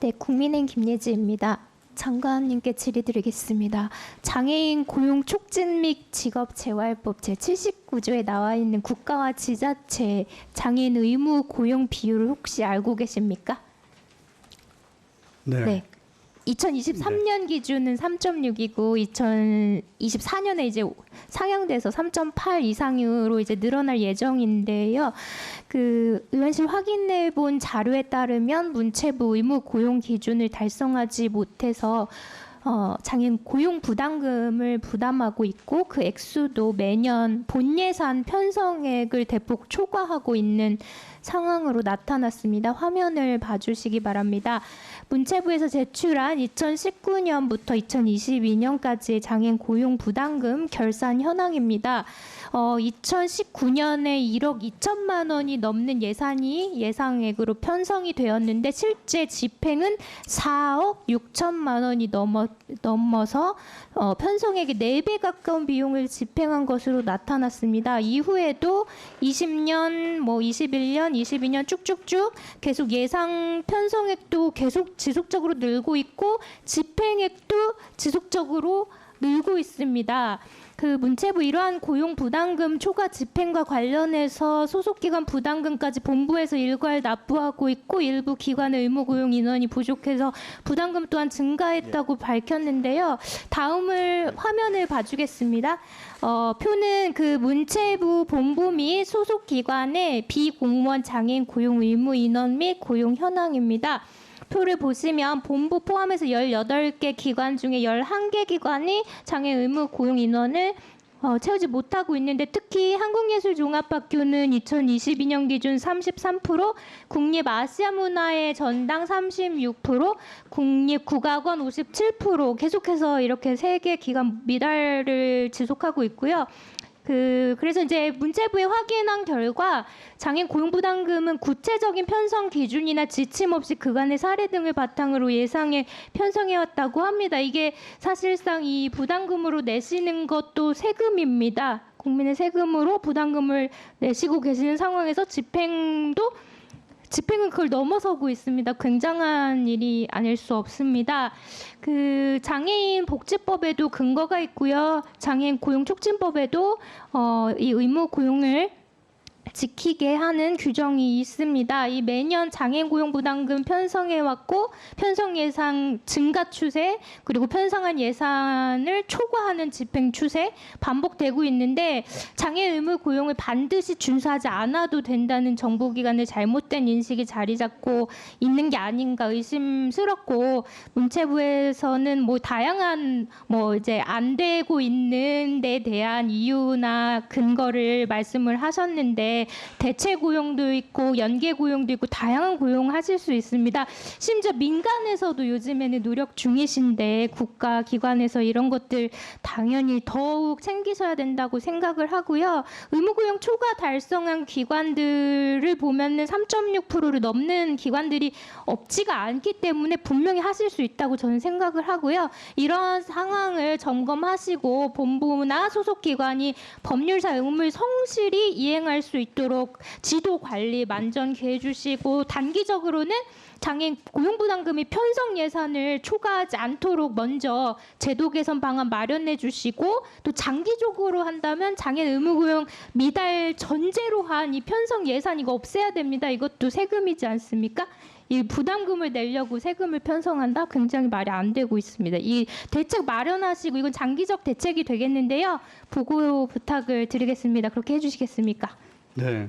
네, 국민의힘 김예지입니다. 장관님께 질의드리겠습니다. 장애인 고용 촉진 및 직업 재활법 제79조에 나와 있는 국가와 지자체 장애인 의무 고용 비율을 혹시 알고 계십니까? 네. 2023년 기준은 3.6이고 2024년에 이제 상향돼서 3.8 이상으로 이제 늘어날 예정인데요. 그 의원실 확인해 본 자료에 따르면 문체부 의무 고용 기준을 달성하지 못해서 장애인 고용 부담금을 부담하고 있고 그 액수도 매년 본 예산 편성액을 대폭 초과하고 있는 상황으로 나타났습니다. 화면을 봐주시기 바랍니다. 문체부에서 제출한 2019년부터 2022년까지의 장애인 고용 부담금 결산 현황입니다. 2019년에 1억 2천만 원이 넘는 예산이 예상액으로 편성이 되었는데 실제 집행은 4억 6천만 원이 넘어서 편성액의 4배 가까운 비용을 집행한 것으로 나타났습니다. 이후에도 20년, 21년, 22년 쭉쭉쭉 계속 예상 편성액도 계속 지속적으로 늘고 있고 집행액도 지속적으로 늘고 있습니다. 그 문체부 이러한 고용 부담금 초과 집행과 관련해서 소속기관 부담금까지 본부에서 일괄 납부하고 있고 일부 기관의 의무 고용 인원이 부족해서 부담금 또한 증가했다고 밝혔는데요. 다음을 화면을 봐주겠습니다. 표는 그 문체부 본부 및 소속기관의 비공무원 장애인 고용 의무 인원 및 고용 현황입니다. 표를 보시면 본부 포함해서 18개 기관 중에 11개 기관이 장애 의무 고용 인원을 채우지 못하고 있는데 특히 한국예술종합학교는 2022년 기준 33%, 국립아시아문화의 전당 36%, 국립국악원 57% 계속해서 이렇게 3개 기관 미달을 지속하고 있고요. 그래서 이제 문체부에 확인한 결과 장애인 고용부담금은 구체적인 편성 기준이나 지침 없이 그간의 사례 등을 바탕으로 예상에 편성해왔다고 합니다. 이게 사실상 이 부담금으로 내시는 것도 세금입니다. 국민의 세금으로 부담금을 내시고 계시는 상황에서 집행은 그걸 넘어서고 있습니다. 굉장한 일이 아닐 수 없습니다. 그 장애인 복지법에도 근거가 있고요. 장애인 고용 촉진법에도 이 의무 고용을 지키게 하는 규정이 있습니다. 이 매년 장애인 고용 부담금 편성해 왔고 편성 예산 증가 추세 그리고 편성한 예산을 초과하는 집행 추세 반복되고 있는데 장애인 의무 고용을 반드시 준수하지 않아도 된다는 정부기관의 잘못된 인식이 자리 잡고 있는 게 아닌가 의심스럽고 문체부에서는 다양한 이제 안 되고 있는 데 대한 이유나 근거를 말씀을 하셨는데 대체 고용도 있고 연계 고용도 있고 다양한 고용하실 수 있습니다. 심지어 민간에서도 요즘에는 노력 중이신데 국가 기관에서 이런 것들 당연히 더욱 챙기셔야 된다고 생각을 하고요. 의무고용 초과 달성한 기관들을 보면은 3.6%를 넘는 기관들이 없지가 않기 때문에 분명히 하실 수 있다고 저는 생각을 하고요. 이런 상황을 점검하시고 본부나 소속 기관이 법률상 의무를 성실히 이행할 수 있도록 지도 관리 만전케 해주시고 단기적으로는 장애인 고용부담금이 편성 예산을 초과하지 않도록 먼저 제도 개선 방안 마련해 주시고 또 장기적으로 한다면 장애인 의무고용 미달 전제로 한 이 편성 예산 이거 없애야 됩니다. 이것도 세금이지 않습니까? 이 부담금을 내려고 세금을 편성한다? 굉장히 말이 안 되고 있습니다. 이 대책 마련하시고 이건 장기적 대책이 되겠는데요. 보고 부탁을 드리겠습니다. 그렇게 해주시겠습니까? 네.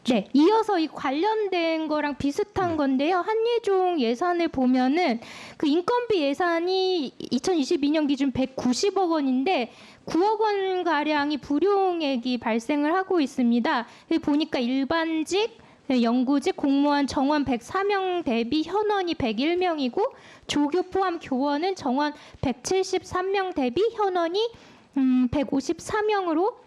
네, 이어서 이 관련된 거랑 비슷한 건데요. 한예종 예산을 보면은 그 인건비 예산이 2022년 기준 190억 원인데 9억 원 가량이 불용액이 발생을 하고 있습니다. 보니까 일반직, 연구직, 공무원 정원 104명 대비 현원이 101명이고 조교 포함 교원은 정원 173명 대비 현원이 154명으로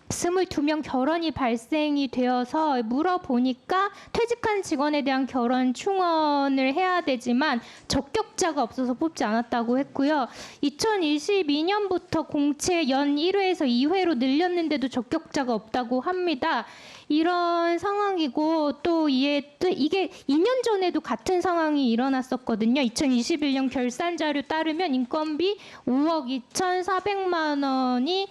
22명 결원이 발생이 되어서 물어보니까 퇴직한 직원에 대한 결원 충원을 해야 되지만 적격자가 없어서 뽑지 않았다고 했고요. 2022년부터 공채 연 1회에서 2회로 늘렸는데도 적격자가 없다고 합니다. 이런 상황이고 또 이게 2년 전에도 같은 상황이 일어났었거든요. 2021년 결산 자료 따르면 인건비 5억 2,400만 원이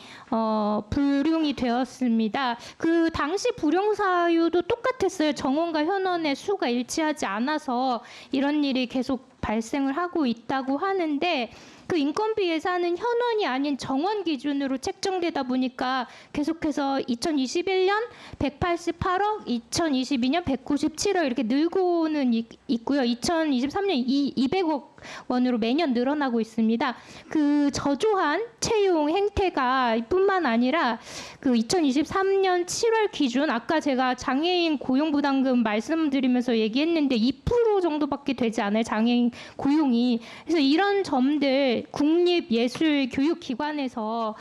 불용이 되었습니다. 그 당시 불용 사유도 똑같았어요. 정원과 현원의 수가 일치하지 않아서 이런 일이 계속 발생을 하고 있다고 하는데 그 인건비 예산은 현원이 아닌 정원 기준으로 책정되다 보니까 계속해서 2021년 188억, 2022년 197억 이렇게 늘고는 있고요. 2023년 200억 원으로 매년 늘어나고 있습니다. 그 저조한 채용 행태가 뿐만 아니라 그 2023년 7월 기준 아까 제가 장애인 고용부담금 말씀드리면서 얘기했는데 2% 정도밖에 되지 않아요. 장애인 고용이. 그래서 이런 점들 국립예술교육기관에서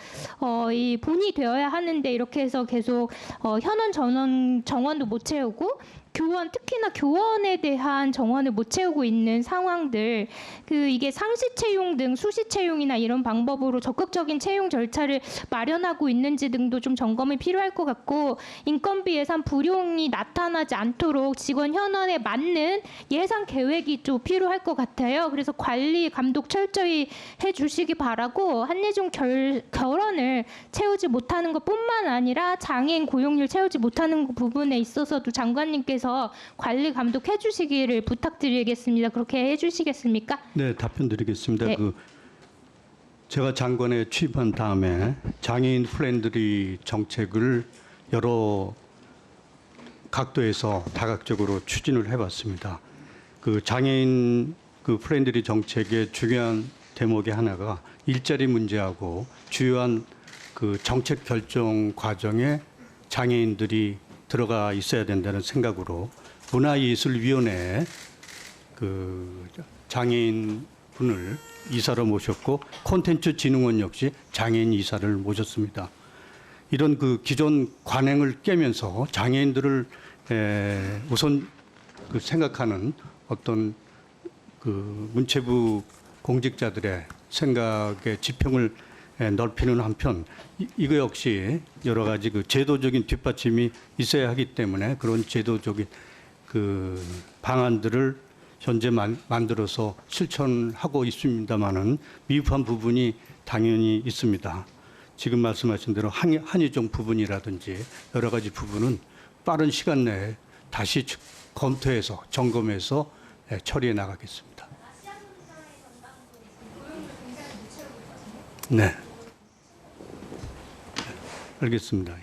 이 본이 되어야 하는데 이렇게 해서 계속 현원 정원도 못 채우고 교원 특히나 교원에 대한 정원을 못 채우고 있는 상황들 이게 상시 채용 등 수시 채용이나 이런 방법으로 적극적인 채용 절차를 마련하고 있는지 등도 좀 점검이 필요할 것 같고 인건비 예산 불용이 나타나지 않도록 직원 현원에 맞는 예산 계획이 좀 필요할 것 같아요. 그래서 관리 감독 철저히 해주시기 바라고 한예종 결원을 채우지 못하는 것뿐만 아니라 장애인 고용률 채우지 못하는 부분에 있어서도 장관님께서 관리 감독해 주시기를 부탁드리겠습니다. 그렇게 해 주시겠습니까? 네, 답변 드리겠습니다. 네. 제가 장관에 취임한 다음에 장애인 프렌들리 정책을 여러 각도에서 다각적으로 추진을 해봤습니다. 그 장애인 프렌들리 정책의 중요한 대목의 하나가 일자리 문제하고 주요한 그 정책 결정 과정에 장애인들이 들어가 있어야 된다는 생각으로 문화예술위원회에 그 장애인 분을 이사로 모셨고 콘텐츠진흥원 역시 장애인 이사를 모셨습니다. 이런 그 기존 관행을 깨면서 장애인들을 우선 생각하는 어떤 그 문체부 공직자들의 생각의 지평을 넓히는 한편 이거 역시 여러 가지 그 제도적인 뒷받침이 있어야 하기 때문에 그런 제도적인 그 방안들을 현재 만들어서 실천하고 있습니다만은 미흡한 부분이 당연히 있습니다. 지금 말씀하신 대로 한예종 부분이라든지 여러 가지 부분은 빠른 시간 내에 다시 검토해서 점검해서 처리해 나가겠습니다. 네. 알겠습니다.